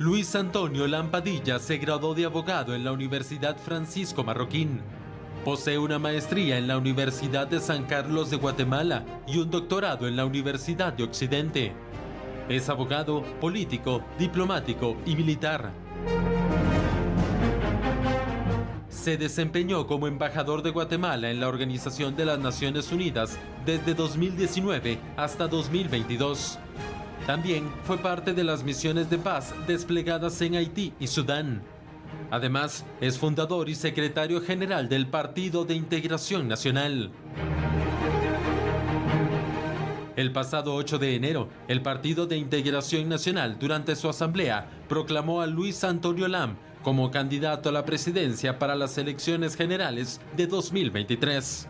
Luis Antonio Lampadilla se graduó de abogado en la Universidad Francisco Marroquín. Posee una maestría en la Universidad de San Carlos de Guatemala y un doctorado en la Universidad de Occidente. Es abogado, político, diplomático y militar. Se desempeñó como embajador de Guatemala en la Organización de las Naciones Unidas desde 2019 hasta 2022. También fue parte de las misiones de paz desplegadas en Haití y Sudán. Además, es fundador y secretario general del Partido de Integración Nacional. El pasado 8 de enero, el Partido de Integración Nacional, durante su asamblea, proclamó a Luis Antonio Lam como candidato a la presidencia para las elecciones generales de 2023.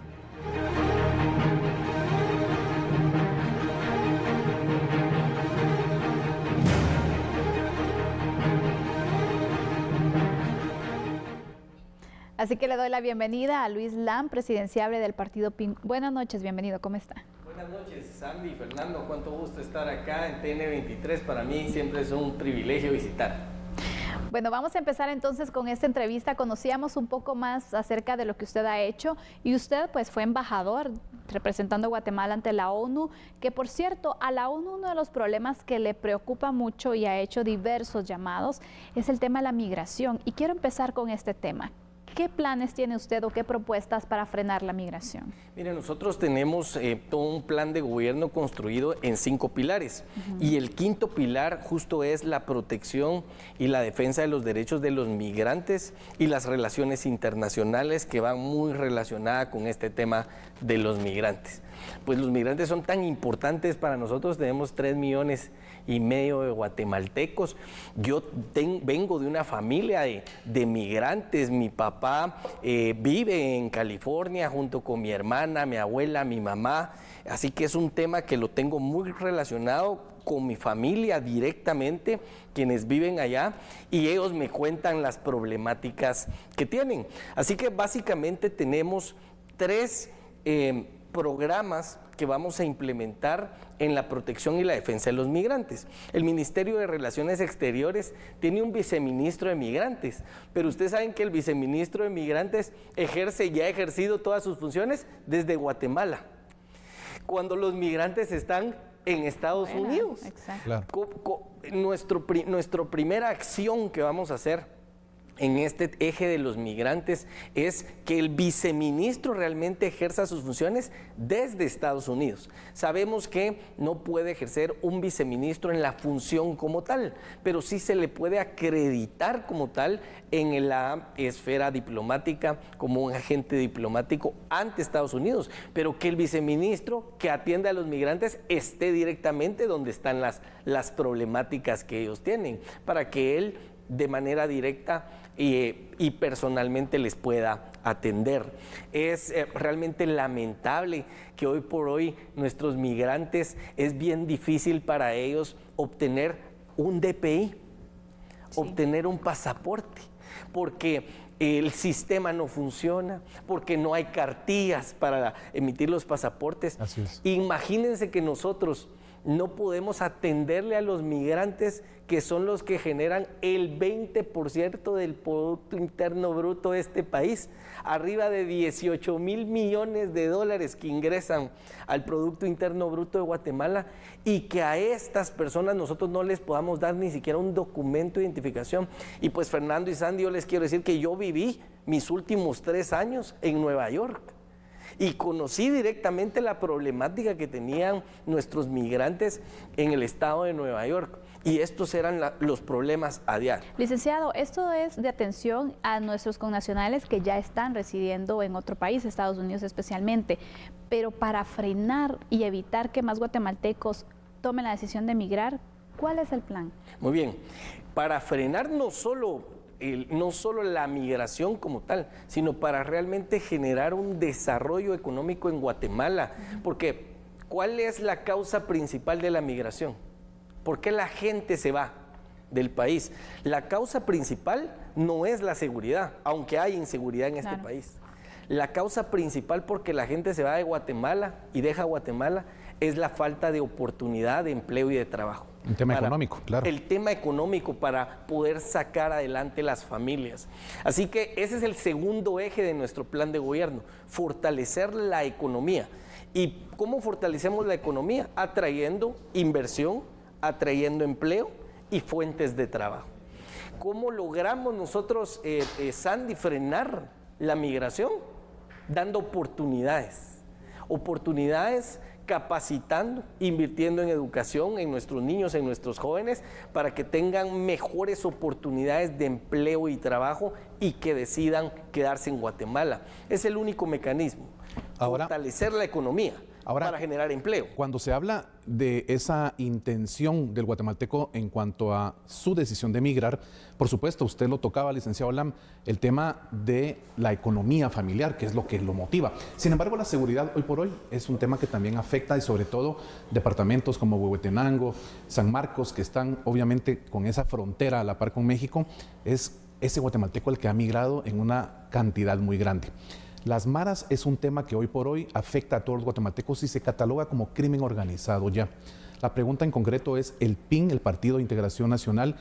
Así que le doy la bienvenida a Luis Lam, presidenciable del partido PIN. Buenas noches, bienvenido, ¿cómo está? Buenas noches, Sandy, Fernando, cuánto gusto estar acá en TN23. Para mí siempre es un privilegio visitar. Bueno, vamos a empezar entonces con esta entrevista. Conocíamos un poco más acerca de lo que usted ha hecho y usted pues fue embajador representando a Guatemala ante la ONU, que por cierto, a la ONU uno de los problemas que le preocupa mucho y ha hecho diversos llamados es el tema de la migración. Y quiero empezar con este tema. ¿Qué planes tiene usted o qué propuestas para frenar la migración? Mire, nosotros tenemos todo un plan de gobierno construido en 5 pilares. Y el quinto pilar justo es la protección y la defensa de los derechos de los migrantes y las relaciones internacionales que van muy relacionadas con este tema de los migrantes. Pues los migrantes son tan importantes para nosotros, tenemos 3,5 millones de guatemaltecos. Yo vengo de una familia de migrantes. Mi papá vive en California junto con mi hermana, mi abuela, mi mamá, así que es un tema que lo tengo muy relacionado con mi familia directamente, quienes viven allá, y ellos me cuentan las problemáticas que tienen. Así que básicamente tenemos 3 programas que vamos a implementar en la protección y la defensa de los migrantes. El Ministerio de Relaciones Exteriores tiene un viceministro de migrantes, pero ustedes saben que el viceministro de migrantes ya ha ejercido todas sus funciones desde Guatemala, cuando los migrantes están en Estados Unidos. Exacto. Claro. Nuestra primera acción que vamos a hacer en este eje de los migrantes es que el viceministro realmente ejerza sus funciones desde Estados Unidos. Sabemos que no puede ejercer un viceministro en la función como tal, pero sí se le puede acreditar como tal en la esfera diplomática como un agente diplomático ante Estados Unidos, pero que el viceministro que atiende a los migrantes esté directamente donde están las problemáticas que ellos tienen, para que él de manera directa y personalmente les pueda atender. Es realmente lamentable que hoy por hoy nuestros migrantes es bien difícil para ellos obtener un DPI, obtener un pasaporte, porque el sistema no funciona, porque no hay cartillas para emitir los pasaportes. Así es. Imagínense que nosotros no podemos atenderle a los migrantes, que son los que generan el 20% del Producto Interno Bruto de este país, arriba de 18,000 millones de dólares que ingresan al Producto Interno Bruto de Guatemala, y que a estas personas nosotros no les podamos dar ni siquiera un documento de identificación. Y pues Fernando y Sandy, yo les quiero decir que yo viví mis últimos 3 años en Nueva York y conocí directamente la problemática que tenían nuestros migrantes en el estado de Nueva York, y estos eran los problemas a diario. Licenciado, esto es de atención a nuestros connacionales que ya están residiendo en otro país, Estados Unidos especialmente, pero para frenar y evitar que más guatemaltecos tomen la decisión de emigrar, ¿cuál es el plan? Muy bien, para frenar no solo la migración como tal, sino para realmente generar un desarrollo económico en Guatemala. Porque, ¿cuál es la causa principal de la migración? ¿Por qué la gente se va del país? La causa principal no es la seguridad, aunque hay inseguridad en este país. La causa principal porque la gente se va de Guatemala y deja Guatemala es la falta de oportunidad de empleo y de trabajo. Un tema económico, claro. El tema económico para poder sacar adelante las familias. Así que ese es el segundo eje de nuestro plan de gobierno, fortalecer la economía. ¿Y cómo fortalecemos la economía? Atrayendo inversión, atrayendo empleo y fuentes de trabajo. ¿Cómo logramos nosotros, Sandy, frenar la migración? Dando oportunidades. Oportunidades capacitando, invirtiendo en educación, en nuestros niños, en nuestros jóvenes, para que tengan mejores oportunidades de empleo y trabajo y que decidan quedarse en Guatemala. Es el único mecanismo, fortalecer la economía para generar empleo. Cuando se habla de esa intención del guatemalteco en cuanto a su decisión de emigrar, por supuesto, usted lo tocaba, licenciado Lam, el tema de la economía familiar, que es lo que lo motiva. Sin embargo, la seguridad hoy por hoy es un tema que también afecta, y sobre todo departamentos como Huehuetenango, San Marcos, que están obviamente con esa frontera a la par con México, es ese guatemalteco el que ha migrado en una cantidad muy grande. Las maras es un tema que hoy por hoy afecta a todos los guatemaltecos y se cataloga como crimen organizado ya. La pregunta en concreto es, el PIN, el Partido de Integración Nacional,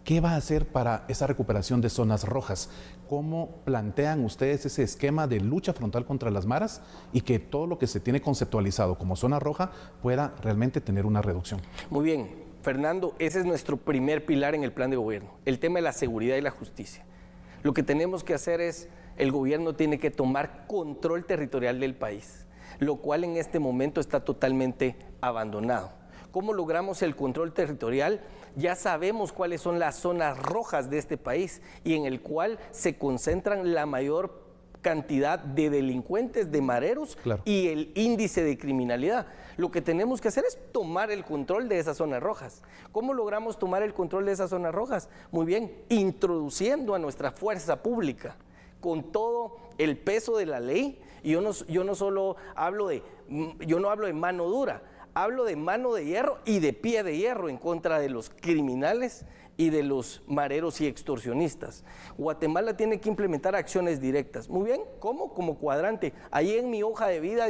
¿qué va a hacer para esa recuperación de zonas rojas? ¿Cómo plantean ustedes ese esquema de lucha frontal contra las maras y que todo lo que se tiene conceptualizado como zona roja pueda realmente tener una reducción? Muy bien, Fernando, ese es nuestro primer pilar en el plan de gobierno, el tema de la seguridad y la justicia. Lo que tenemos que hacer es, el gobierno tiene que tomar control territorial del país, lo cual en este momento está totalmente abandonado. ¿Cómo logramos el control territorial? Ya sabemos cuáles son las zonas rojas de este país y en el cual se concentran la mayor cantidad de delincuentes, de mareros, claro, y el índice de criminalidad. Lo que tenemos que hacer es tomar el control de esas zonas rojas. ¿Cómo logramos tomar el control de esas zonas rojas? Muy bien, introduciendo a nuestra fuerza pública con todo el peso de la ley. Y yo no solo hablo de mano dura, hablo de mano de hierro y de pie de hierro en contra de los criminales y de los mareros y extorsionistas. Guatemala tiene que implementar acciones directas. Muy bien, ¿cómo? Como cuadrante. Ahí en mi hoja de vida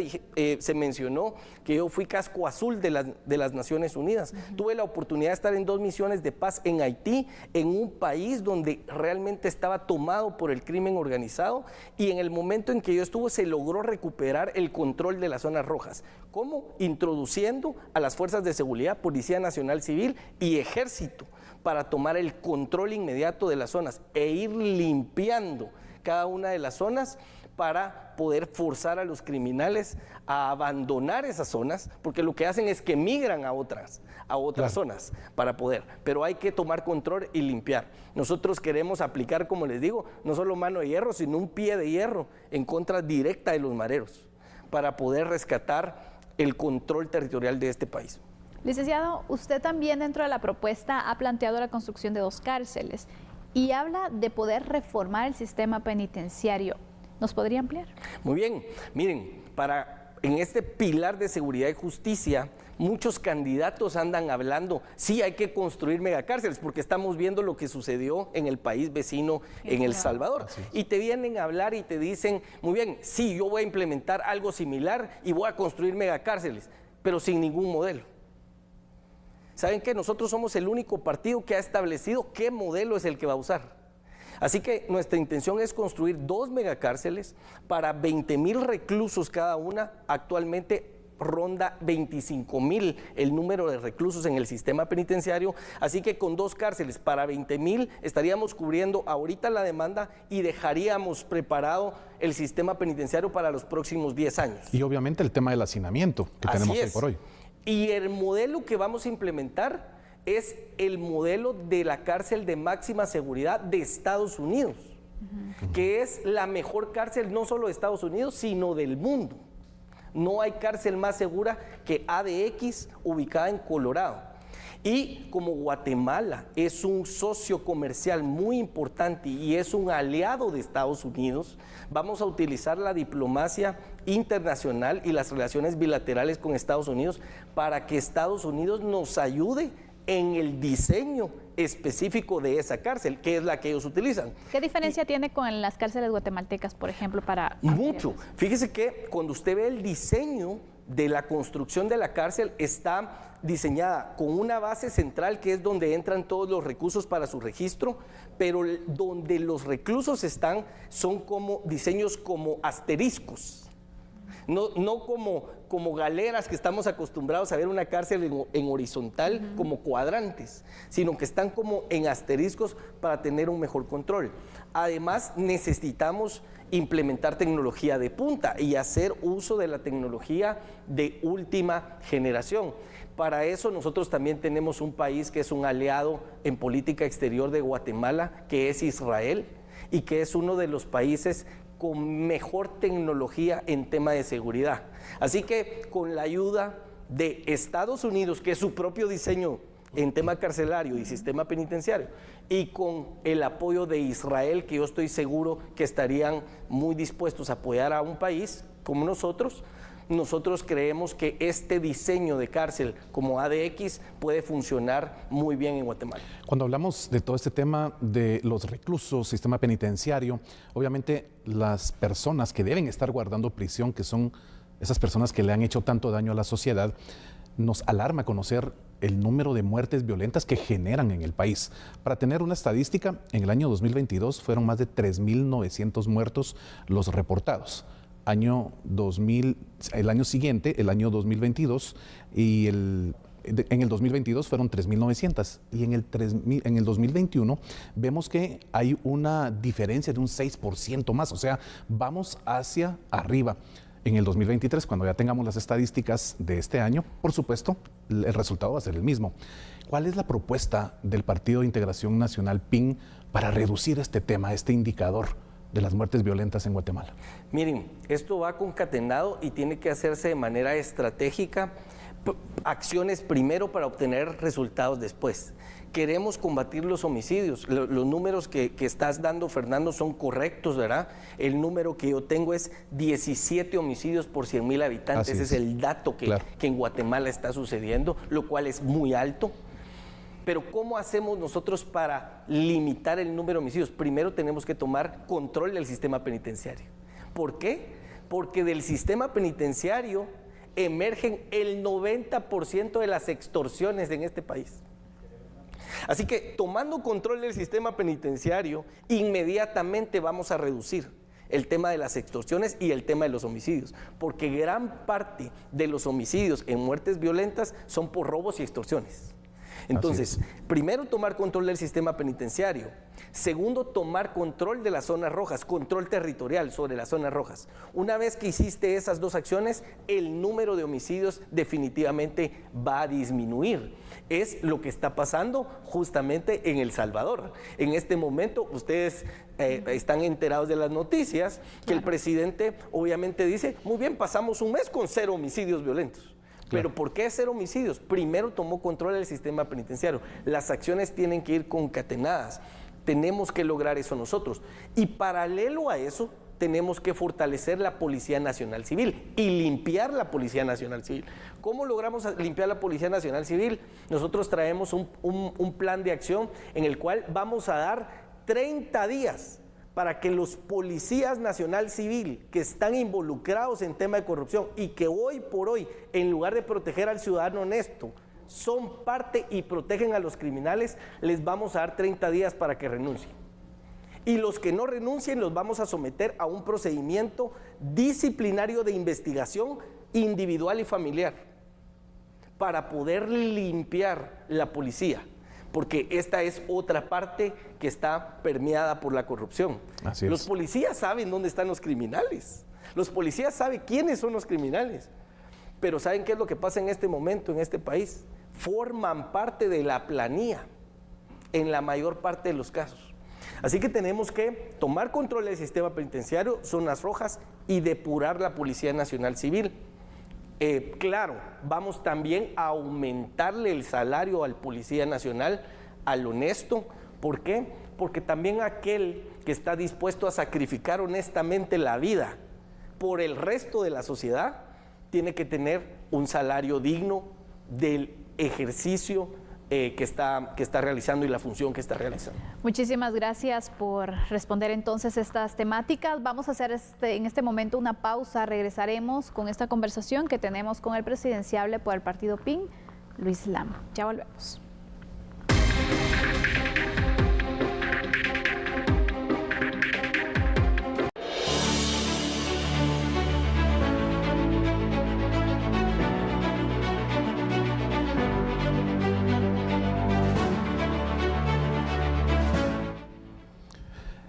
se mencionó que yo fui casco azul de las Naciones Unidas. Tuve la oportunidad de estar en 2 misiones de paz en Haití, en un país donde realmente estaba tomado por el crimen organizado, y en el momento en que yo estuve se logró recuperar el control de las zonas rojas. ¿Cómo? Introduciendo a las fuerzas de seguridad, Policía Nacional Civil y Ejército, para tomar el control inmediato de las zonas e ir limpiando cada una de las zonas para poder forzar a los criminales a abandonar esas zonas, porque lo que hacen es que migran a otras claro, zonas para poder, pero hay que tomar control y limpiar. Nosotros queremos aplicar, como les digo, no solo mano de hierro, sino un pie de hierro en contra directa de los mareros, para poder rescatar el control territorial de este país. Licenciado, usted también dentro de la propuesta ha planteado la construcción de 2 cárceles y habla de poder reformar el sistema penitenciario. ¿Nos podría ampliar? Muy bien, miren, en este pilar de seguridad y justicia, muchos candidatos andan hablando, sí hay que construir megacárceles, porque estamos viendo lo que sucedió en el país vecino, en El Salvador. Y te vienen a hablar y te dicen, muy bien, sí, yo voy a implementar algo similar y voy a construir megacárceles, pero sin ningún modelo. ¿Saben qué? Nosotros somos el único partido que ha establecido qué modelo es el que va a usar. Así que nuestra intención es construir 2 megacárceles para 20,000 reclusos cada una. Actualmente ronda 25,000 el número de reclusos en el sistema penitenciario. Así que con 2 cárceles para 20,000 estaríamos cubriendo ahorita la demanda y dejaríamos preparado el sistema penitenciario para los próximos 10 años. Y obviamente el tema del hacinamiento que tenemos hoy por hoy. Y el modelo que vamos a implementar es el modelo de la cárcel de máxima seguridad de Estados Unidos, que es la mejor cárcel no solo de Estados Unidos, sino del mundo. No hay cárcel más segura que ADX, ubicada en Colorado. Y como Guatemala es un socio comercial muy importante y es un aliado de Estados Unidos, vamos a utilizar la diplomacia internacional y las relaciones bilaterales con Estados Unidos para que Estados Unidos nos ayude en el diseño específico de esa cárcel, que es la que ellos utilizan. ¿Qué diferencia tiene con las cárceles guatemaltecas, por ejemplo, para...? Mucho. Fíjese que cuando usted ve el diseño de la construcción de la cárcel está diseñada con una base central que es donde entran todos los reclusos para su registro, pero donde los reclusos están son como diseños como asteriscos, no como galeras que estamos acostumbrados a ver una cárcel en horizontal como cuadrantes, sino que están como en asteriscos para tener un mejor control. Además, necesitamos implementar tecnología de punta y hacer uso de la tecnología de última generación. Para eso nosotros también tenemos un país que es un aliado en política exterior de Guatemala, que es Israel, y que es uno de los países con mejor tecnología en tema de seguridad. Así que con la ayuda de Estados Unidos, que es su propio diseño en tema carcelario y sistema penitenciario, y con el apoyo de Israel, que yo estoy seguro que estarían muy dispuestos a apoyar a un país como nosotros creemos que este diseño de cárcel como ADX puede funcionar muy bien en Guatemala. Cuando hablamos de todo este tema de los reclusos, sistema penitenciario, obviamente las personas que deben estar guardando prisión, que son esas personas que le han hecho tanto daño a la sociedad, nos alarma conocer el número de muertes violentas que generan en el país. Para tener una estadística, en el año 2022 fueron más de 3.900 muertos los reportados. El año siguiente, el año 2022, y en el 2022 fueron 3.900 y en el 2021 vemos que hay una diferencia de un 6% más, o sea, vamos hacia arriba. En el 2023, cuando ya tengamos las estadísticas de este año, por supuesto, el resultado va a ser el mismo. ¿Cuál es la propuesta del Partido de Integración Nacional PIN para reducir este tema, este indicador de las muertes violentas en Guatemala? Miren, esto va concatenado y tiene que hacerse de manera estratégica, acciones primero para obtener resultados después. Queremos combatir los homicidios. Los números que estás dando, Fernando, son correctos, ¿verdad? El número que yo tengo es 17 homicidios por 100,000 habitantes. Ese es el dato que en Guatemala está sucediendo, lo cual es muy alto. Pero ¿cómo hacemos nosotros para limitar el número de homicidios? Primero tenemos que tomar control del sistema penitenciario. ¿Por qué? Porque del sistema penitenciario emergen el 90% de las extorsiones en este país. Así que tomando control del sistema penitenciario, inmediatamente vamos a reducir el tema de las extorsiones y el tema de los homicidios, porque gran parte de los homicidios en muertes violentas son por robos y extorsiones. Entonces, primero tomar control del sistema penitenciario. Segundo, tomar control de las zonas rojas, control territorial sobre las zonas rojas. Una vez que hiciste esas dos acciones, el número de homicidios definitivamente va a disminuir. Es lo que está pasando justamente en El Salvador. En este momento, ustedes están enterados de las noticias, que el presidente obviamente dice, muy bien, pasamos un mes con 0 homicidios violentos. Pero ¿por qué 0 homicidios? Primero tomó control del sistema penitenciario. Las acciones tienen que ir concatenadas. Tenemos que lograr eso nosotros. Y paralelo a eso, tenemos que fortalecer la Policía Nacional Civil y limpiar la Policía Nacional Civil. ¿Cómo logramos limpiar la Policía Nacional Civil? Nosotros traemos un plan de acción en el cual vamos a dar 30 días para que los policías nacional civil que están involucrados en tema de corrupción y que hoy por hoy, en lugar de proteger al ciudadano honesto, son parte y protegen a los criminales, les vamos a dar 30 días para que renuncien. Y los que no renuncien los vamos a someter a un procedimiento disciplinario de investigación individual y familiar para poder limpiar la policía. Porque esta es otra parte que está permeada por la corrupción. Los policías saben dónde están los criminales. Los policías saben quiénes son los criminales. Pero ¿saben qué es lo que pasa en este momento en este país? Forman parte de la planilla en la mayor parte de los casos. Así que tenemos que tomar control del sistema penitenciario, zonas rojas, y depurar la Policía Nacional Civil. Claro, vamos también a aumentarle el salario al Policía Nacional, al honesto. ¿Por qué? Porque también aquel que está dispuesto a sacrificar honestamente la vida por el resto de la sociedad, tiene que tener un salario digno del ejercicio que está realizando y la función que está realizando. Muchísimas gracias por responder entonces estas temáticas. Vamos a hacer en este momento una pausa. Regresaremos con esta conversación que tenemos con el presidenciable por el partido PIN, Luis Lam. Ya volvemos.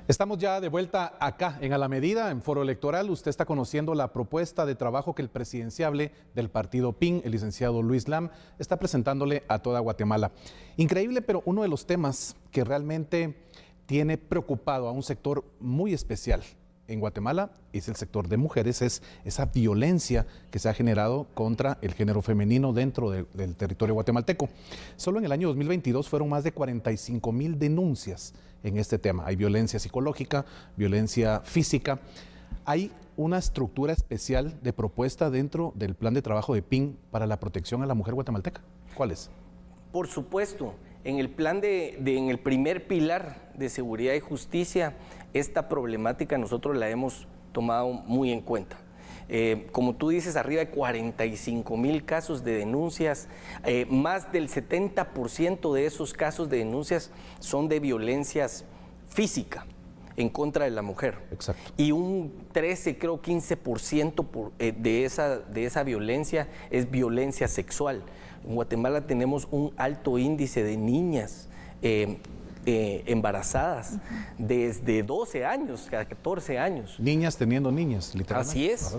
Estamos ya de vuelta acá en A la Medida, en Foro Electoral. Usted está conociendo la propuesta de trabajo que el presidenciable del partido PIN, el licenciado Luis Lam, está presentándole a toda Guatemala. Increíble, pero uno de los temas que realmente tiene preocupado a un sector muy especial en Guatemala es el sector de mujeres, es esa violencia que se ha generado contra el género femenino dentro del territorio guatemalteco. Solo en el año 2022 fueron más de 45,000 denuncias en este tema. Hay violencia psicológica, violencia física. Hay una estructura especial de propuesta dentro del plan de trabajo de PIN para la protección a la mujer guatemalteca. ¿Cuál es? Por supuesto, en el plan en el primer pilar de seguridad y justicia, esta problemática nosotros la hemos tomado muy en cuenta. Como tú dices, arriba de 45,000 casos de denuncias, más del 70% de esos casos de denuncias son de violencias física en contra de la mujer. Exacto. Y un 13, creo 15% de esa violencia es violencia sexual. En Guatemala tenemos un alto índice de niñas embarazadas desde 12 años, a 14 años. Niñas teniendo niñas, literalmente. Así es.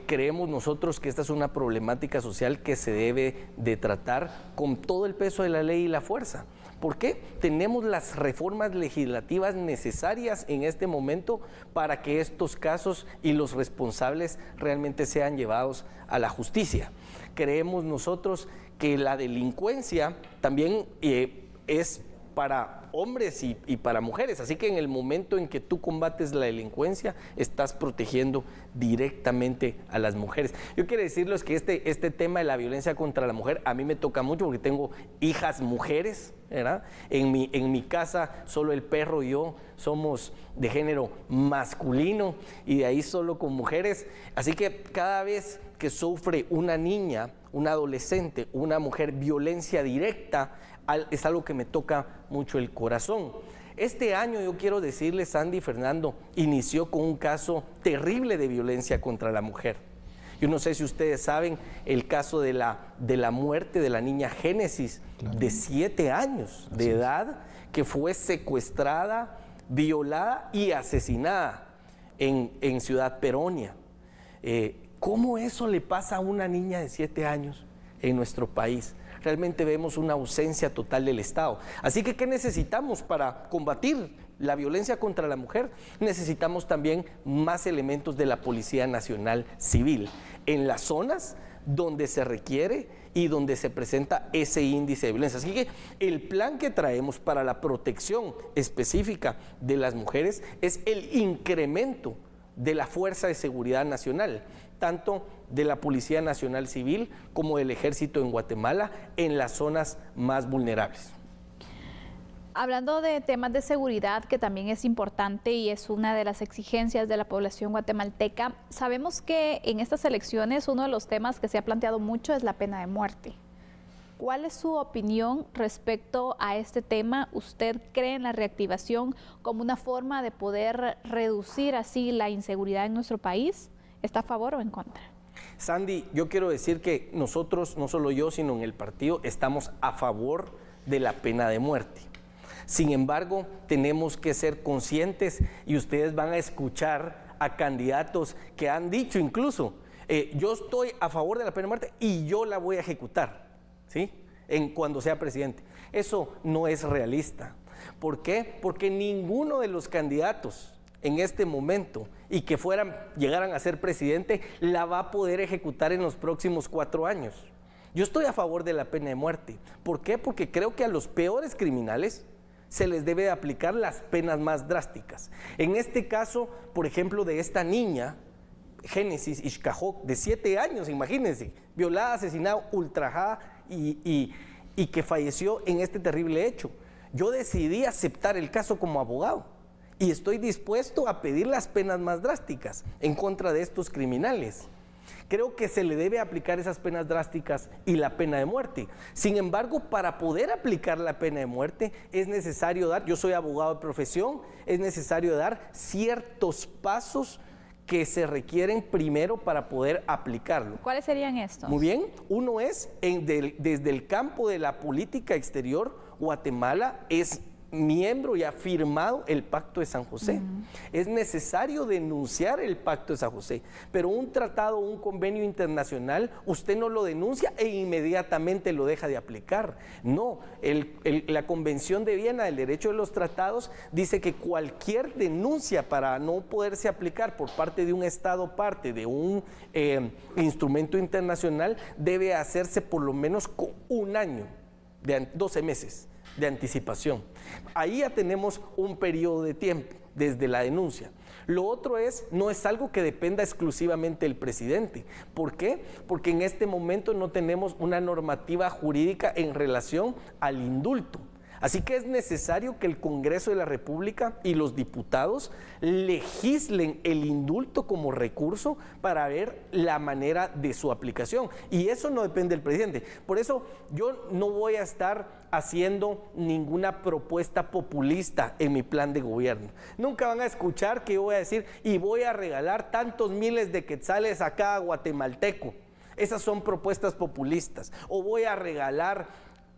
Creemos nosotros que esta es una problemática social que se debe de tratar con todo el peso de la ley y la fuerza. ¿Por qué? Tenemos las reformas legislativas necesarias en este momento para que estos casos y los responsables realmente sean llevados a la justicia. Creemos nosotros que la delincuencia también es para hombres y para mujeres, así que en el momento en que tú combates la delincuencia, estás protegiendo directamente a las mujeres. Yo quiero decirles que este tema de la violencia contra la mujer a mí me toca mucho porque tengo hijas mujeres, ¿verdad? En mi casa solo el perro y yo somos de género masculino y de ahí solo con mujeres, así que cada vez que sufre una niña, una adolescente, una mujer violencia directa, es algo que me toca mucho el corazón. Este año, yo quiero decirles, Sandy y Fernando, inició con un caso terrible de violencia contra la mujer. Yo no sé si ustedes saben el caso de la muerte de la niña Génesis, claro, de 7 años de edad, que fue secuestrada, violada y asesinada en Ciudad Peronia. ¿Cómo eso le pasa a una niña de 7 años en nuestro país? Realmente vemos una ausencia total del Estado. Así que, ¿qué necesitamos para combatir la violencia contra la mujer? Necesitamos también más elementos de la Policía Nacional Civil en las zonas donde se requiere y donde se presenta ese índice de violencia. Así que el plan que traemos para la protección específica de las mujeres es el incremento de la Fuerza de Seguridad Nacional, tanto de la Policía Nacional Civil como del Ejército en Guatemala, en las zonas más vulnerables. Hablando de temas de seguridad, que también es importante y es una de las exigencias de la población guatemalteca, sabemos que en estas elecciones uno de los temas que se ha planteado mucho es la pena de muerte. ¿Cuál es su opinión respecto a este tema? ¿Usted cree en la reactivación como una forma de poder reducir así la inseguridad en nuestro país? ¿Está a favor o en contra? Sandy, yo quiero decir que nosotros, no solo yo, sino en el partido, estamos a favor de la pena de muerte. Sin embargo, tenemos que ser conscientes y ustedes van a escuchar a candidatos que han dicho incluso, yo estoy a favor de la pena de muerte y yo la voy a ejecutar, ¿sí? Cuando sea presidente. Eso no es realista. ¿Por qué? Porque ninguno de los candidatos en este momento y que llegaran a ser presidente, la va a poder ejecutar en los próximos 4 años. Yo estoy a favor de la pena de muerte. ¿Por qué? Porque creo que a los peores criminales se les debe aplicar las penas más drásticas. En este caso, por ejemplo, de esta niña, Génesis Ixcajoc, de 7 años, imagínense, violada, asesinada, ultrajada y y que falleció en este terrible hecho. Yo decidí aceptar el caso como abogado y estoy dispuesto a pedir las penas más drásticas en contra de estos criminales. Creo que se le debe aplicar esas penas drásticas y la pena de muerte. Sin embargo, para poder aplicar la pena de muerte es necesario dar, yo soy abogado de profesión, es necesario dar ciertos pasos que se requieren primero para poder aplicarlo. ¿Cuáles serían estos? Muy bien, uno es, desde el campo de la política exterior, Guatemala es miembro y ha firmado el Pacto de San José. Es necesario denunciar el Pacto de San José, pero un tratado, un convenio internacional, usted no lo denuncia e inmediatamente lo deja de aplicar. No, la Convención de Viena del Derecho de los Tratados dice que cualquier denuncia para no poderse aplicar por parte de un Estado parte de un instrumento internacional debe hacerse por lo menos con un año, de 12 meses de anticipación. Ahí ya tenemos un periodo de tiempo desde la denuncia. Lo otro no es algo que dependa exclusivamente del presidente. ¿Por qué? Porque en este momento no tenemos una normativa jurídica en relación al indulto. Así que es necesario que el Congreso de la República y los diputados legislen el indulto como recurso para ver la manera de su aplicación. Y eso no depende del presidente. Por eso yo no voy a estar haciendo ninguna propuesta populista en mi plan de gobierno. Nunca van a escuchar que yo voy a decir y voy a regalar tantos miles de quetzales a cada guatemalteco. Esas son propuestas populistas. O voy a regalar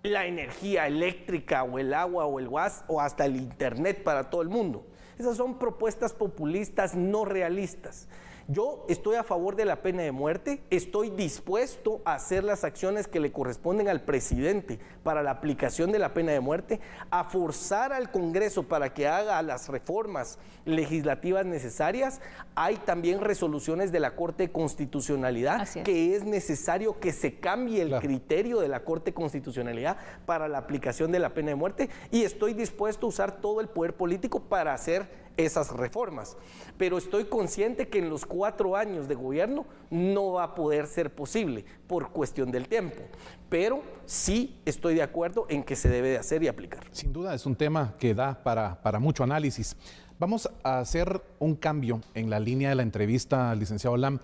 la energía eléctrica o el agua o el gas o hasta el internet para todo el mundo. Esas son propuestas populistas no realistas. Yo estoy a favor de la pena de muerte, estoy dispuesto a hacer las acciones que le corresponden al presidente para la aplicación de la pena de muerte, a forzar al Congreso para que haga las reformas legislativas necesarias. Hay también resoluciones de la Corte de Constitucionalidad que es necesario que se cambie el criterio de la Corte de Constitucionalidad para la aplicación de la pena de muerte, y estoy dispuesto a usar todo el poder político para hacer esas reformas, pero estoy consciente que en los 4 años de gobierno no va a poder ser posible por cuestión del tiempo, pero sí estoy de acuerdo en que se debe de hacer y aplicar. Sin duda es un tema que da para mucho análisis. Vamos a hacer un cambio en la línea de la entrevista al licenciado Lam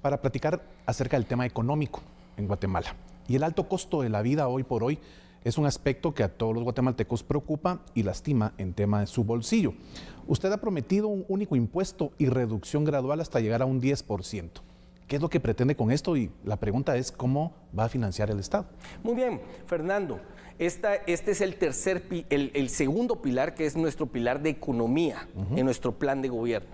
para platicar acerca del tema económico en Guatemala. Y el alto costo de la vida hoy por hoy es un aspecto que a todos los guatemaltecos preocupa y lastima en tema de su bolsillo. Usted ha prometido un único impuesto y reducción gradual hasta llegar a un 10%. ¿Qué es lo que pretende con esto? Y la pregunta es, ¿cómo va a financiar el Estado? Muy bien, Fernando. Este es el segundo pilar, que es nuestro pilar de economía en nuestro plan de gobierno.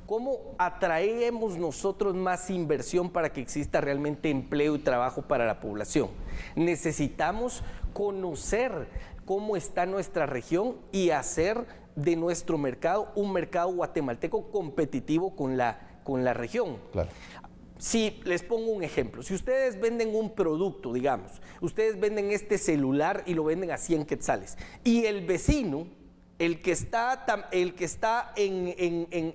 ¿Cómo atraemos nosotros más inversión para que exista realmente empleo y trabajo para la población? Necesitamos conocer cómo está nuestra región y hacer de nuestro mercado un mercado guatemalteco competitivo con la región. Claro. Si les pongo un ejemplo, si ustedes venden un producto, digamos, ustedes venden este celular y lo venden a 100 quetzales, y el vecino, el que está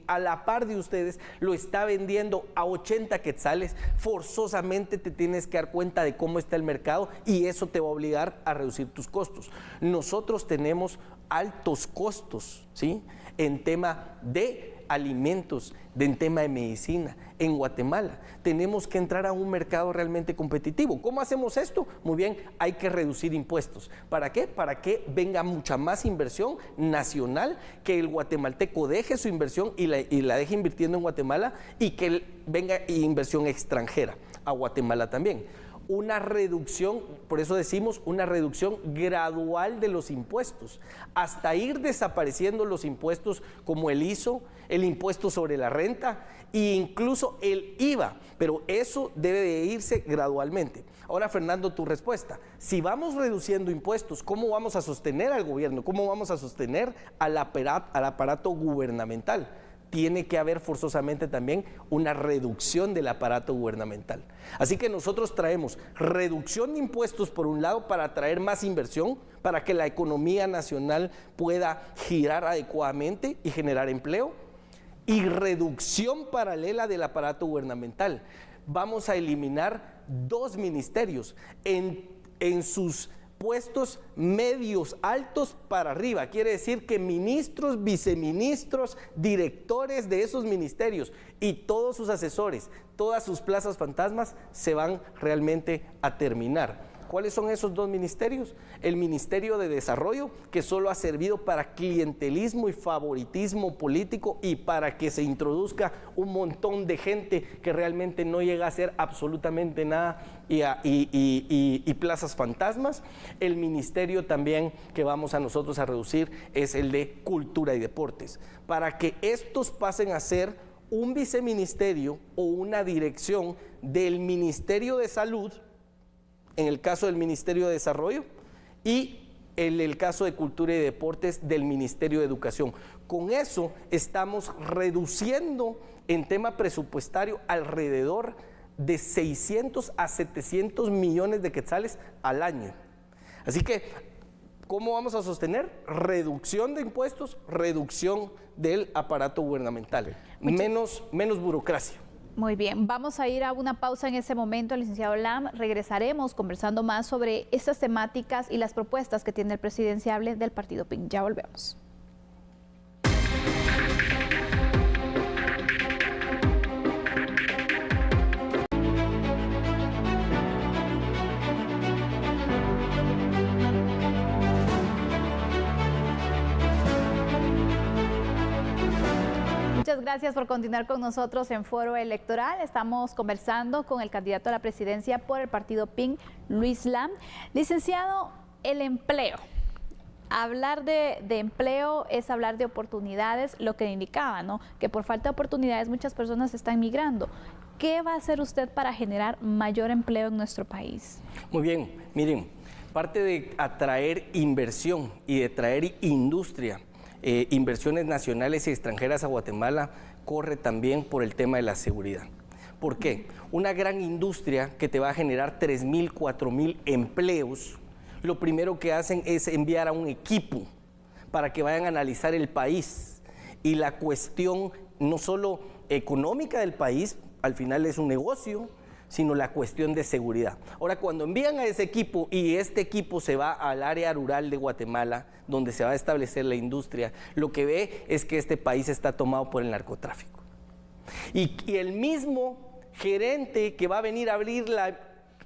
a la par de ustedes, lo está vendiendo a 80 quetzales, forzosamente te tienes que dar cuenta de cómo está el mercado y eso te va a obligar a reducir tus costos. Nosotros tenemos altos costos, ¿sí?, en tema de alimentos, en tema de medicina. En Guatemala tenemos que entrar a un mercado realmente competitivo. ¿Cómo hacemos esto? Muy bien, hay que reducir impuestos. ¿Para qué? Para que venga mucha más inversión nacional, que el guatemalteco deje su inversión y la deje invirtiendo en Guatemala, y que venga inversión extranjera a Guatemala también. Una reducción, por eso decimos una reducción gradual de los impuestos, hasta ir desapareciendo los impuestos como el ISO, el impuesto sobre la renta e incluso el IVA, pero eso debe de irse gradualmente. Ahora, Fernando, tu respuesta. Si vamos reduciendo impuestos, ¿cómo vamos a sostener al gobierno? ¿Cómo vamos a sostener al aparato gubernamental? Tiene que haber forzosamente también una reducción del aparato gubernamental. Así que nosotros traemos reducción de impuestos por un lado para atraer más inversión, para que la economía nacional pueda girar adecuadamente y generar empleo, y reducción paralela del aparato gubernamental. Vamos a eliminar 2 ministerios en sus puestos medios altos para arriba. Quiere decir que ministros, viceministros, directores de esos ministerios y todos sus asesores, todas sus plazas fantasmas se van realmente a terminar. ¿Cuáles son esos dos ministerios? El Ministerio de Desarrollo, que solo ha servido para clientelismo y favoritismo político y para que se introduzca un montón de gente que realmente no llega a hacer absolutamente nada y plazas fantasmas. El ministerio también que vamos a nosotros a reducir es el de Cultura y Deportes, para que estos pasen a ser un viceministerio o una dirección del Ministerio de Salud, en el caso del Ministerio de Desarrollo, y en el caso de Cultura y Deportes del Ministerio de Educación. Con eso estamos reduciendo en tema presupuestario alrededor de 600 a 700 millones de quetzales al año. Así que, ¿cómo vamos a sostener? Reducción de impuestos, reducción del aparato gubernamental, menos burocracia. Muy bien, vamos a ir a una pausa en ese momento, licenciado Lam. Regresaremos conversando más sobre estas temáticas y las propuestas que tiene el presidenciable del partido PIN. Ya volvemos. Muchas gracias por continuar con nosotros en Foro Electoral. Estamos conversando con el candidato a la presidencia por el partido PIN, Luis Lam. Licenciado, el empleo. Hablar de empleo es hablar de oportunidades, lo que indicaba, ¿no? Que por falta de oportunidades muchas personas están migrando. ¿Qué va a hacer usted para generar mayor empleo en nuestro país? Muy bien, miren, parte de atraer inversión y de traer industria, inversiones nacionales y extranjeras a Guatemala, corre también por el tema de la seguridad. ¿Por qué? Una gran industria que te va a generar 3.000, 4.000 empleos, lo primero que hacen es enviar a un equipo para que vayan a analizar el país y la cuestión no solo económica del país, al final es un negocio, sino la cuestión de seguridad. Ahora, cuando envían a ese equipo y este equipo se va al área rural de Guatemala, donde se va a establecer la industria, lo que ve es que este país está tomado por el narcotráfico. Y el mismo gerente que va a venir a abrir la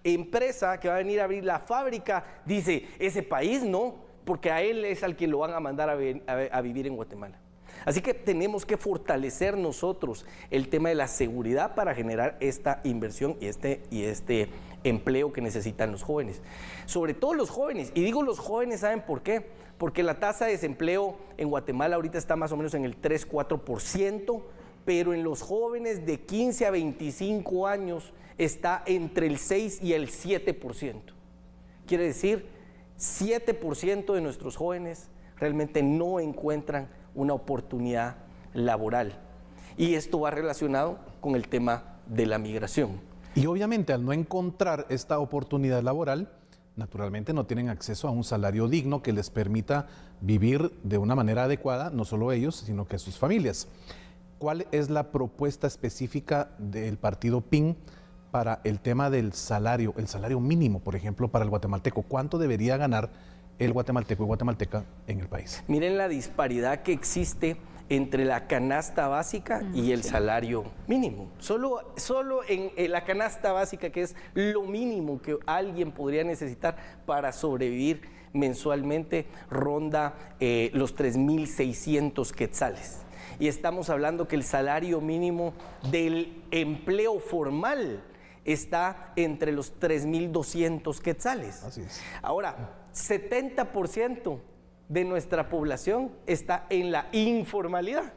empresa, que va a venir a abrir la fábrica, dice, ese país no, porque a él es al que lo van a mandar a vivir en Guatemala. Así que tenemos que fortalecer nosotros el tema de la seguridad para generar esta inversión y este empleo que necesitan los jóvenes. Sobre todo los jóvenes, y digo los jóvenes, ¿saben por qué? Porque la tasa de desempleo en Guatemala ahorita está más o menos en el 3-4%, pero en los jóvenes de 15 a 25 años está entre el 6 y el 7%. Quiere decir, 7% de nuestros jóvenes realmente no encuentran una oportunidad laboral. Y esto va relacionado con el tema de la migración. Y obviamente al no encontrar esta oportunidad laboral, naturalmente no tienen acceso a un salario digno que les permita vivir de una manera adecuada, no solo ellos, sino que sus familias. ¿Cuál es la propuesta específica del partido PIN para el tema del salario, el salario mínimo, por ejemplo, para el guatemalteco? ¿Cuánto debería ganar el guatemalteco y guatemalteca en el país? Miren la disparidad que existe entre la canasta básica y el salario mínimo. Solo en la canasta básica, que es lo mínimo que alguien podría necesitar para sobrevivir mensualmente, ronda los 3.600 quetzales. Y estamos hablando que el salario mínimo del empleo formal está entre los 3.200 quetzales. Así es. Ahora, 70% de nuestra población está en la informalidad.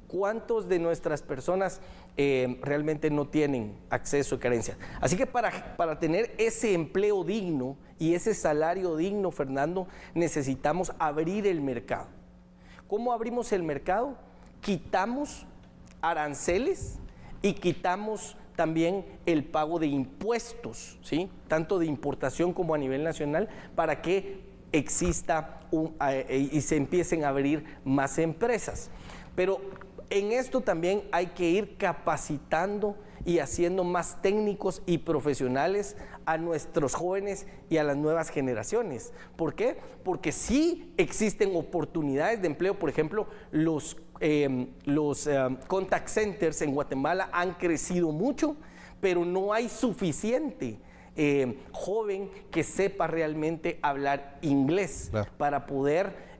¿Cuántos de nuestras personas realmente no tienen acceso a carencias? Así que para tener ese empleo digno y ese salario digno, Fernando, necesitamos abrir el mercado. ¿Cómo abrimos el mercado? Quitamos aranceles y quitamos también el pago de impuestos, ¿sí? Tanto de importación como a nivel nacional, para que exista y se empiecen a abrir más empresas. Pero en esto también hay que ir capacitando y haciendo más técnicos y profesionales a nuestros jóvenes y a las nuevas generaciones. ¿Por qué? Porque sí existen oportunidades de empleo. Por ejemplo, los contact centers en Guatemala han crecido mucho, pero no hay suficiente joven que sepa realmente hablar inglés, claro, para poder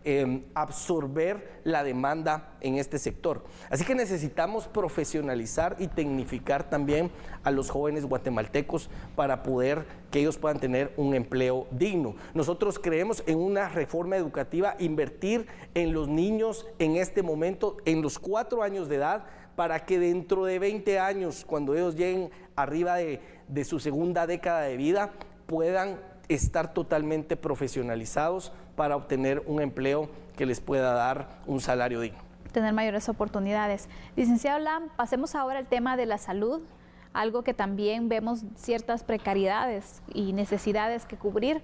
absorber la demanda en este sector. Así que necesitamos profesionalizar y tecnificar también a los jóvenes guatemaltecos para poder que ellos puedan tener un empleo digno. Nosotros creemos en una reforma educativa, invertir en los niños en este momento, en los 4 años de edad, para que dentro de 20 años, cuando ellos lleguen arriba de su segunda década de vida, puedan estar totalmente profesionalizados para obtener un empleo que les pueda dar un salario digno. Tener mayores oportunidades. Licenciado Lam, pasemos ahora al tema de la salud, algo que también vemos ciertas precariedades y necesidades que cubrir.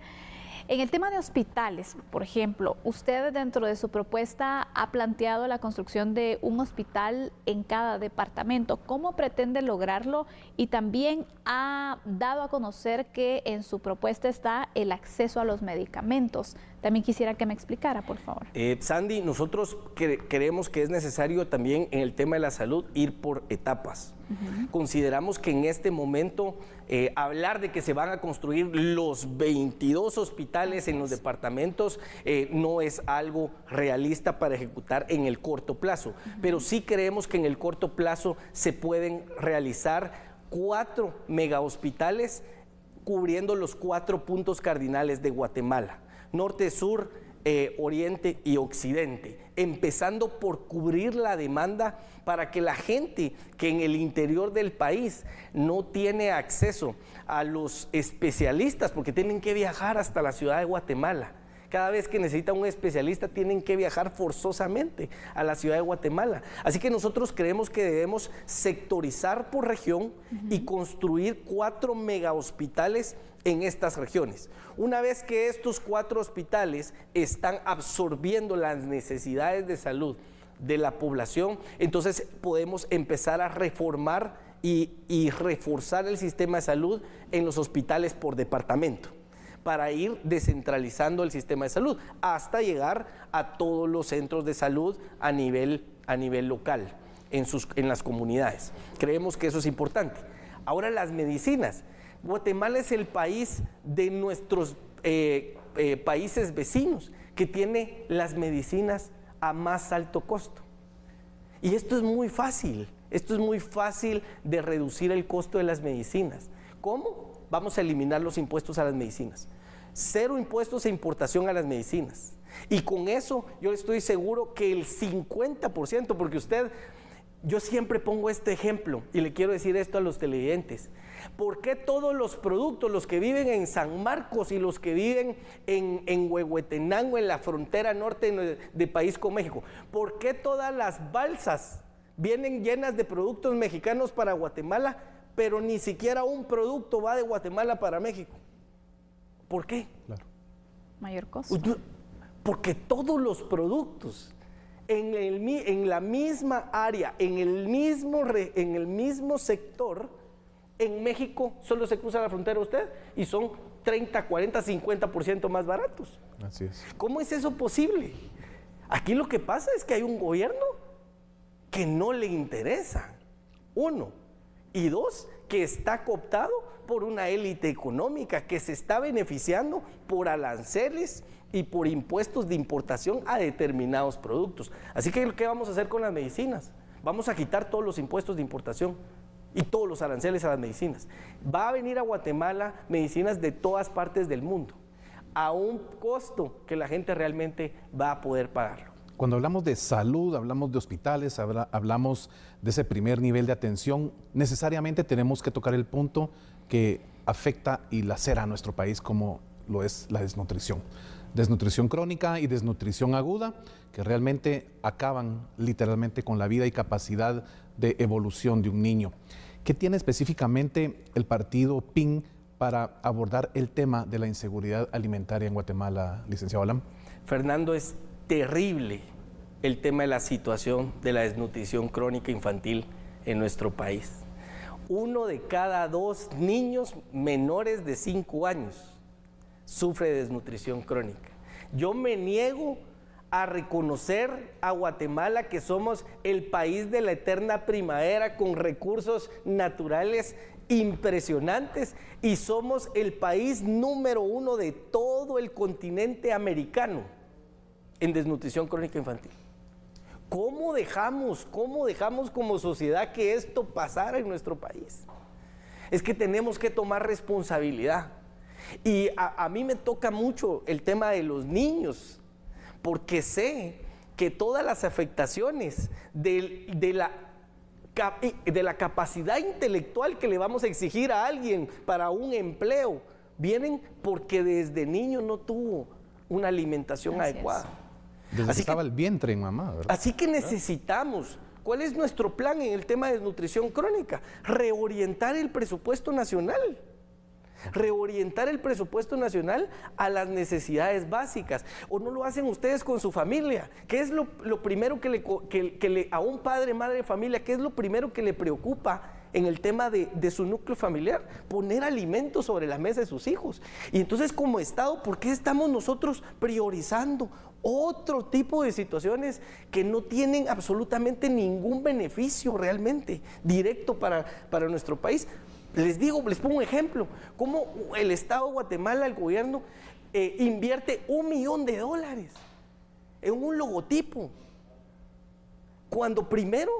En el tema de hospitales, por ejemplo, usted dentro de su propuesta ha planteado la construcción de un hospital en cada departamento. ¿Cómo pretende lograrlo? Y también ha dado a conocer que en su propuesta está el acceso a los medicamentos. También quisiera que me explicara, por favor. Sandy, nosotros creemos que es necesario también en el tema de la salud ir por etapas. Consideramos que en este momento hablar de que se van a construir los 22 hospitales en los departamentos no es algo realista para ejecutar en el corto plazo, pero sí creemos que en el corto plazo se pueden realizar 4 megahospitales cubriendo los 4 puntos cardinales de Guatemala: norte, sur, oriente y occidente, empezando por cubrir la demanda para que la gente que en el interior del país no tiene acceso a los especialistas, porque tienen que viajar hasta la ciudad de Guatemala. Cada vez que necesitan un especialista tienen que viajar forzosamente a la ciudad de Guatemala. Así que nosotros creemos que debemos sectorizar por región y construir 4 megahospitales en estas regiones. Una vez que estos 4 hospitales están absorbiendo las necesidades de salud de la población, entonces podemos empezar a reformar y reforzar el sistema de salud en los hospitales por departamento, para ir descentralizando el sistema de salud hasta llegar a todos los centros de salud a nivel local, en las comunidades. Creemos que eso es importante. Ahora, las medicinas. Guatemala es el país de nuestros países vecinos que tiene las medicinas a más alto costo. Y esto es muy fácil de reducir el costo de las medicinas. ¿Cómo? Vamos a eliminar los impuestos a las medicinas. 0 impuestos de importación a las medicinas. Y con eso yo estoy seguro que el 50%, porque yo siempre pongo este ejemplo y le quiero decir esto a los televidentes. ¿Por qué todos los productos, los que viven en San Marcos y los que viven en Huehuetenango, en la frontera norte del país con México, por qué todas las balsas vienen llenas de productos mexicanos para Guatemala, pero ni siquiera un producto va de Guatemala para México? ¿Por qué? Claro. Mayor costo. Porque todos los productos en la misma área, en el mismo sector, en México solo se cruza la frontera usted y son 30, 40, 50% más baratos. Así es. ¿Cómo es eso posible? Aquí lo que pasa es que hay un gobierno que no le interesa, 1, y 2, que está cooptado por una élite económica que se está beneficiando por aranceles y por impuestos de importación a determinados productos. Así que, ¿qué vamos a hacer con las medicinas? Vamos a quitar todos los impuestos de importación y todos los aranceles a las medicinas. Va a venir a Guatemala medicinas de todas partes del mundo, a un costo que la gente realmente va a poder pagarlo. Cuando hablamos de salud, hablamos de hospitales, hablamos de ese primer nivel de atención, necesariamente tenemos que tocar el punto que afecta y lacera a nuestro país, como lo es la desnutrición. Desnutrición crónica y desnutrición aguda, que realmente acaban literalmente con la vida y capacidad de evolución de un niño. ¿Qué tiene específicamente el partido PIN para abordar el tema de la inseguridad alimentaria en Guatemala, licenciado Lam? Fernando, es terrible el tema de la situación de la desnutrición crónica infantil en nuestro país. 1 de cada 2 niños menores de 5 años sufre de desnutrición crónica. Yo me niego a reconocer a Guatemala que somos el país de la eterna primavera con recursos naturales impresionantes y somos el país número 1 de todo el continente americano en desnutrición crónica infantil. ¿Cómo dejamos como sociedad que esto pasara en nuestro país? Es que tenemos que tomar responsabilidad. Y a mí me toca mucho el tema de los niños, porque sé que todas las afectaciones de la capacidad intelectual que le vamos a exigir a alguien para un empleo, vienen porque desde niño no tuvo una alimentación adecuada. Desde que estaba el vientre en mamá, ¿verdad? Así que necesitamos, ¿cuál es nuestro plan en el tema de desnutrición crónica? Reorientar el presupuesto nacional. Reorientar el presupuesto nacional a las necesidades básicas. ¿O no lo hacen ustedes con su familia? ¿Qué es lo primero a un padre, madre de familia, qué es lo primero que le preocupa en el tema de su núcleo familiar? Poner alimentos sobre la mesa de sus hijos. Y entonces, como Estado, ¿por qué estamos nosotros priorizando otro tipo de situaciones que no tienen absolutamente ningún beneficio realmente directo para nuestro país? Les pongo un ejemplo, cómo el Estado de Guatemala, el gobierno, invierte $1 millón en un logotipo, cuando primero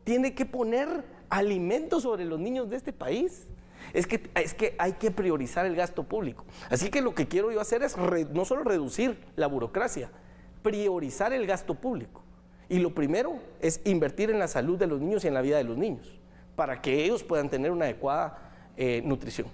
tiene que poner alimentos sobre los niños de este país. Es que hay que priorizar el gasto público. Así que lo que quiero yo hacer es no solo reducir la burocracia, priorizar el gasto público. Y lo primero es invertir en la salud de los niños y en la vida de los niños, para que ellos puedan tener una adecuada nutrición.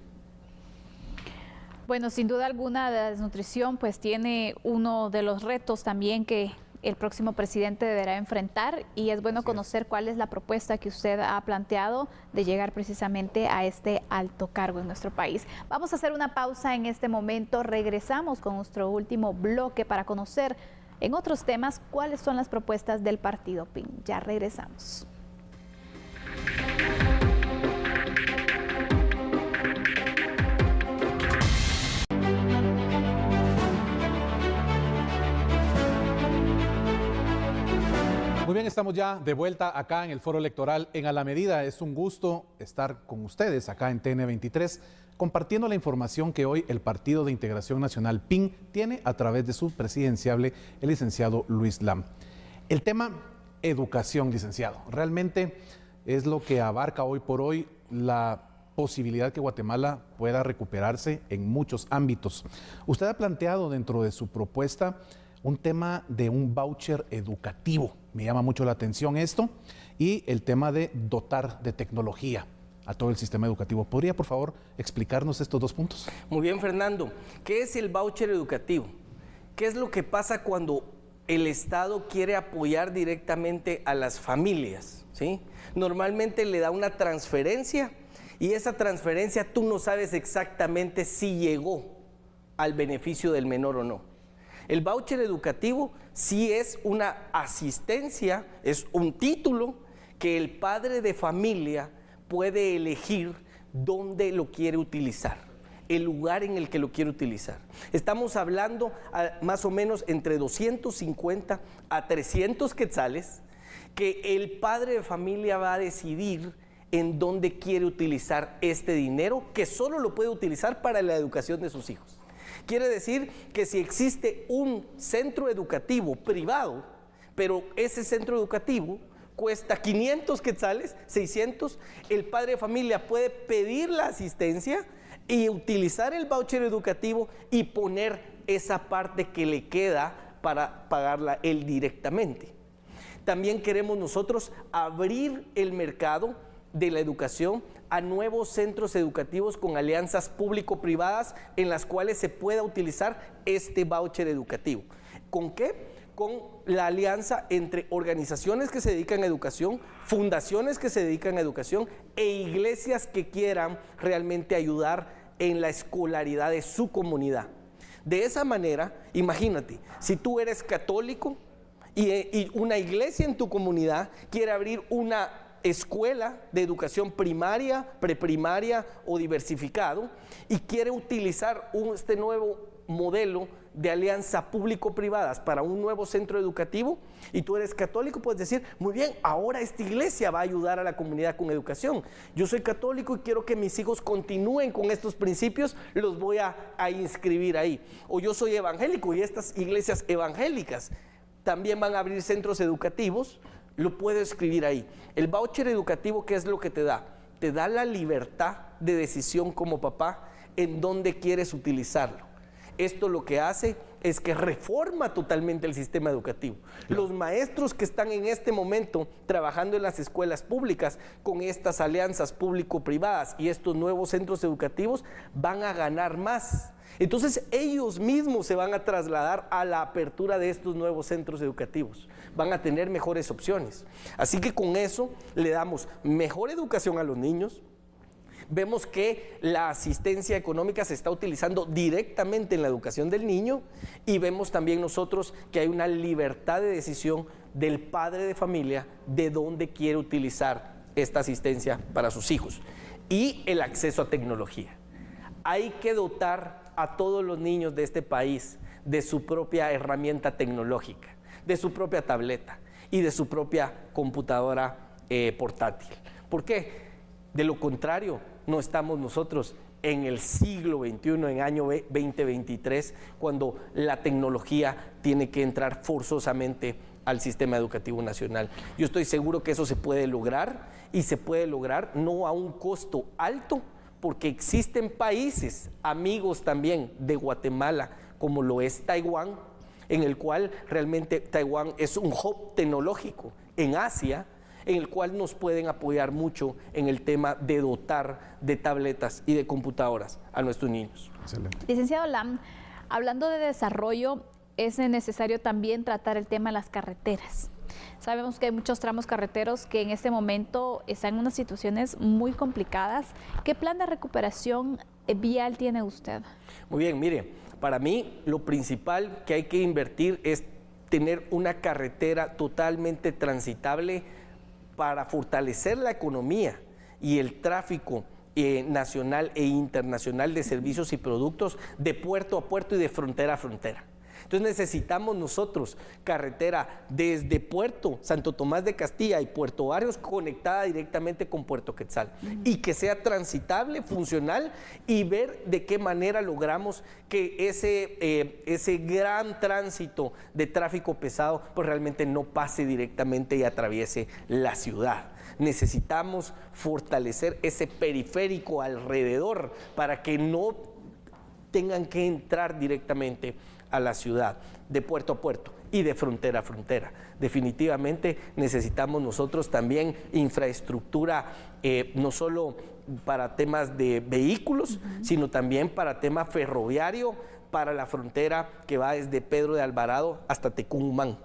Bueno, sin duda alguna la desnutrición pues tiene uno de los retos también que el próximo presidente deberá enfrentar, y es bueno conocer cuál es la propuesta que usted ha planteado de llegar precisamente a este alto cargo en nuestro país. Vamos a hacer una pausa en este momento, regresamos con nuestro último bloque para conocer en otros temas cuáles son las propuestas del partido PIN. Ya regresamos. Muy bien, estamos ya de vuelta acá en el Foro Electoral en A la Medida. Es un gusto estar con ustedes acá en TN23, compartiendo la información que hoy el Partido de Integración Nacional PIN tiene a través de su presidenciable, el licenciado Luis Lam. El tema educación, licenciado, realmente es lo que abarca hoy por hoy la posibilidad que Guatemala pueda recuperarse en muchos ámbitos. Usted ha planteado dentro de su propuesta un tema de un voucher educativo. Me llama mucho la atención esto, y el tema de dotar de tecnología a todo el sistema educativo. ¿Podría, por favor, explicarnos estos dos puntos? Muy bien, Fernando. ¿Qué es el voucher educativo? ¿Qué es lo que pasa cuando el Estado quiere apoyar directamente a las familias? ¿Sí? Normalmente le da una transferencia, y esa transferencia tú no sabes exactamente si llegó al beneficio del menor o no. El voucher educativo sí es una asistencia, es un título que el padre de familia puede elegir dónde lo quiere utilizar, el lugar en el que lo quiere utilizar. Estamos hablando más o menos entre 250 a 300 quetzales que el padre de familia va a decidir en dónde quiere utilizar este dinero, que solo lo puede utilizar para la educación de sus hijos. Quiere decir que si existe un centro educativo privado, pero ese centro educativo cuesta 500 quetzales, 600, el padre de familia puede pedir la asistencia y utilizar el voucher educativo y poner esa parte que le queda para pagarla él directamente. También queremos nosotros abrir el mercado de la educación a nuevos centros educativos con alianzas público-privadas en las cuales se pueda utilizar este voucher educativo. ¿Con qué? Con la alianza entre organizaciones que se dedican a educación, fundaciones que se dedican a educación e iglesias que quieran realmente ayudar en la escolaridad de su comunidad. De esa manera, imagínate, si tú eres católico y una iglesia en tu comunidad quiere abrir una escuela de educación primaria, preprimaria o diversificado y quiere utilizar este nuevo modelo de alianza público-privadas para un nuevo centro educativo y tú eres católico, puedes decir, muy bien, ahora esta iglesia va a ayudar a la comunidad con educación. Yo soy católico y quiero que mis hijos continúen con estos principios, los voy a inscribir ahí. O yo soy evangélico y estas iglesias evangélicas también van a abrir centros educativos, lo puedo escribir ahí. El voucher educativo, ¿qué es lo que te da? Te da la libertad de decisión como papá en dónde quieres utilizarlo. Esto lo que hace es que reforma totalmente el sistema educativo. Los maestros que están en este momento trabajando en las escuelas públicas con estas alianzas público-privadas y estos nuevos centros educativos van a ganar más. Entonces ellos mismos se van a trasladar a la apertura de estos nuevos centros educativos. Van a tener mejores opciones. Así que con eso le damos mejor educación a los niños. Vemos que la asistencia económica se está utilizando directamente en la educación del niño y vemos también nosotros que hay una libertad de decisión del padre de familia de dónde quiere utilizar esta asistencia para sus hijos. Y el acceso a tecnología. Hay que dotar a todos los niños de este país de su propia herramienta tecnológica, de su propia tableta y de su propia computadora portátil. ¿Por qué? De lo contrario, no estamos nosotros en el siglo XXI, en el año 2023, cuando la tecnología tiene que entrar forzosamente al sistema educativo nacional. Yo estoy seguro que eso se puede lograr y se puede lograr no a un costo alto, porque existen países amigos también de Guatemala, como lo es Taiwán, en el cual realmente Taiwán es un hub tecnológico en Asia, en el cual nos pueden apoyar mucho en el tema de dotar de tabletas y de computadoras a nuestros niños. Excelente. Licenciado Lam, hablando de desarrollo, es necesario también tratar el tema de las carreteras. Sabemos que hay muchos tramos carreteros que en este momento están en unas situaciones muy complicadas. ¿Qué plan de recuperación vial tiene usted? Muy bien, mire, para mí lo principal que hay que invertir es tener una carretera totalmente transitable para fortalecer la economía y el tráfico nacional e internacional de servicios y productos de puerto a puerto y de frontera a frontera. Entonces necesitamos nosotros carretera desde Puerto Santo Tomás de Castilla y Puerto Barrios conectada directamente con Puerto Quetzal y que sea transitable, funcional y ver de qué manera logramos que ese gran tránsito de tráfico pesado pues realmente no pase directamente y atraviese la ciudad. Necesitamos fortalecer ese periférico alrededor para que no tengan que entrar directamente a la ciudad, de puerto a puerto y de frontera a frontera. Definitivamente necesitamos nosotros también infraestructura, no solo para temas de vehículos, sino también para tema ferroviario, para la frontera que va desde Pedro de Alvarado hasta Tecumán,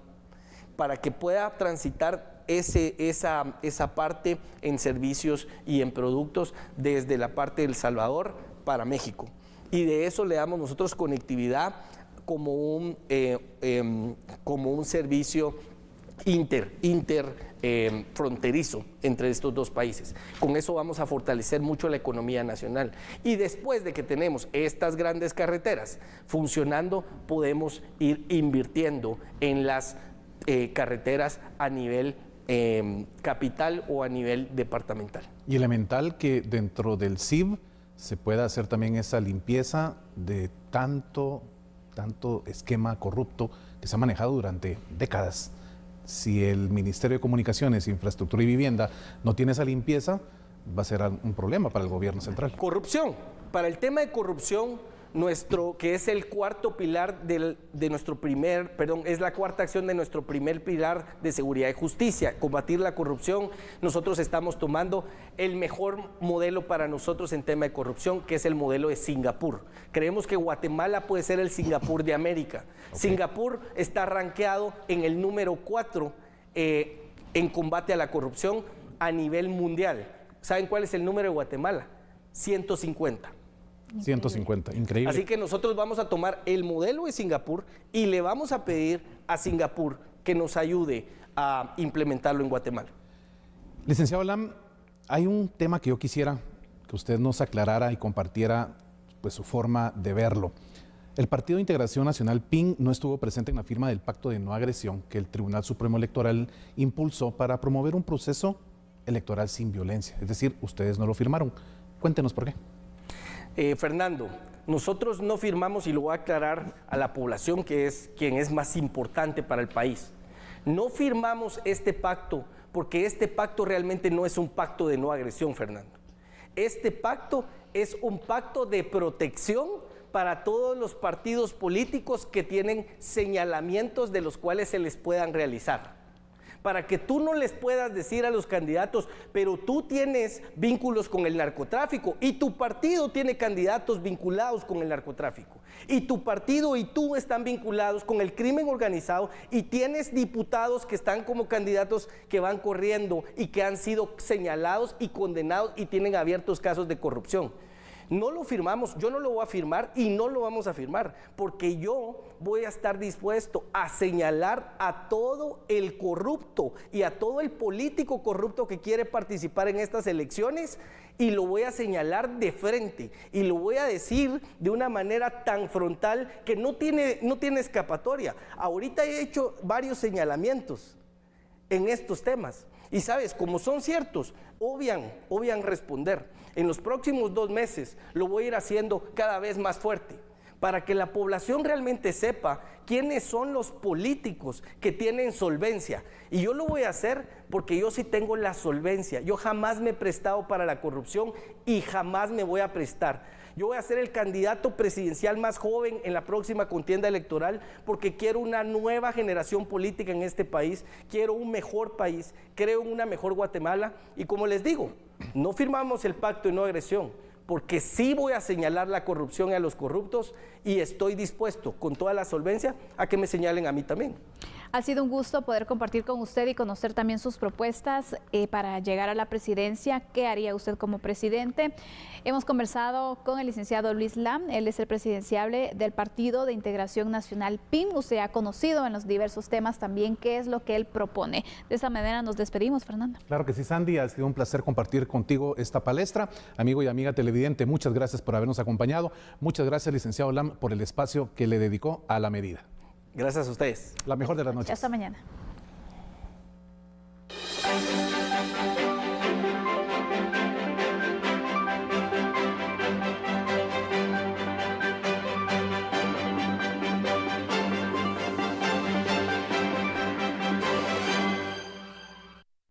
para que pueda transitar esa parte en servicios y en productos desde la parte de El Salvador para México. Y de eso le damos nosotros conectividad como un servicio fronterizo entre estos dos países. Con eso vamos a fortalecer mucho la economía nacional. Y después de que tenemos estas grandes carreteras funcionando, podemos ir invirtiendo en las carreteras a nivel capital o a nivel departamental. Y elemental que dentro del CIB se pueda hacer también esa limpieza de tanto esquema corrupto que se ha manejado durante décadas. Si el Ministerio de Comunicaciones, Infraestructura y Vivienda no tiene esa limpieza, va a ser un problema para el gobierno central. Corrupción. Para el tema de corrupción, que es el cuarto pilar es la cuarta acción de nuestro primer pilar de seguridad y justicia, combatir la corrupción. Nosotros estamos tomando el mejor modelo para nosotros en tema de corrupción, que es el modelo de Singapur. Creemos que Guatemala puede ser el Singapur de América. Okay. Singapur está rankeado en el número 4 en combate a la corrupción a nivel mundial. ¿Saben cuál es el número de Guatemala? 150. 150, increíble. Así que nosotros vamos a tomar el modelo de Singapur y le vamos a pedir a Singapur que nos ayude a implementarlo en Guatemala. Licenciado Lam, hay un tema que yo quisiera que usted nos aclarara y compartiera pues, su forma de verlo. El Partido de Integración Nacional, PIN, no estuvo presente en la firma del Pacto de No Agresión que el Tribunal Supremo Electoral impulsó para promover un proceso electoral sin violencia. Es decir, ustedes no lo firmaron. Cuéntenos por qué. Fernando, nosotros no firmamos, y lo voy a aclarar a la población que es quien es más importante para el país. No firmamos este pacto porque este pacto realmente no es un pacto de no agresión, Fernando. Este pacto es un pacto de protección para todos los partidos políticos que tienen señalamientos de los cuales se les puedan realizar. Para que tú no les puedas decir a los candidatos, pero tú tienes vínculos con el narcotráfico y tu partido tiene candidatos vinculados con el narcotráfico y tu partido y tú están vinculados con el crimen organizado y tienes diputados que están como candidatos que van corriendo y que han sido señalados y condenados y tienen abiertos casos de corrupción. No lo firmamos, yo no lo voy a firmar y no lo vamos a firmar, porque yo voy a estar dispuesto a señalar a todo el corrupto y a todo el político corrupto que quiere participar en estas elecciones, y lo voy a señalar de frente y lo voy a decir de una manera tan frontal que no tiene escapatoria. Ahorita he hecho varios señalamientos en estos temas. Y sabes, como son ciertos, obvian responder. En los próximos 2 meses lo voy a ir haciendo cada vez más fuerte, para que la población realmente sepa quiénes son los políticos que tienen solvencia. Y yo lo voy a hacer porque yo sí tengo la solvencia. Yo jamás me he prestado para la corrupción y jamás me voy a prestar. Yo voy a ser el candidato presidencial más joven en la próxima contienda electoral porque quiero una nueva generación política en este país, quiero un mejor país, creo en una mejor Guatemala. Y como les digo, no firmamos el pacto de no agresión, porque sí voy a señalar la corrupción a los corruptos y estoy dispuesto con toda la solvencia a que me señalen a mí también. Ha sido un gusto poder compartir con usted y conocer también sus propuestas para llegar a la presidencia. ¿Qué haría usted como presidente? Hemos conversado con el licenciado Luis Lam, él es el presidenciable del Partido de Integración Nacional PIN. Usted ha conocido en los diversos temas también qué es lo que él propone. De esa manera nos despedimos, Fernando. Claro que sí, Sandy, ha sido un placer compartir contigo esta palestra. Amigo y amiga televidente, muchas gracias por habernos acompañado. Muchas gracias, licenciado Lam, por el espacio que le dedicó a La Medida. Gracias a ustedes. La mejor de las noches. Hasta mañana.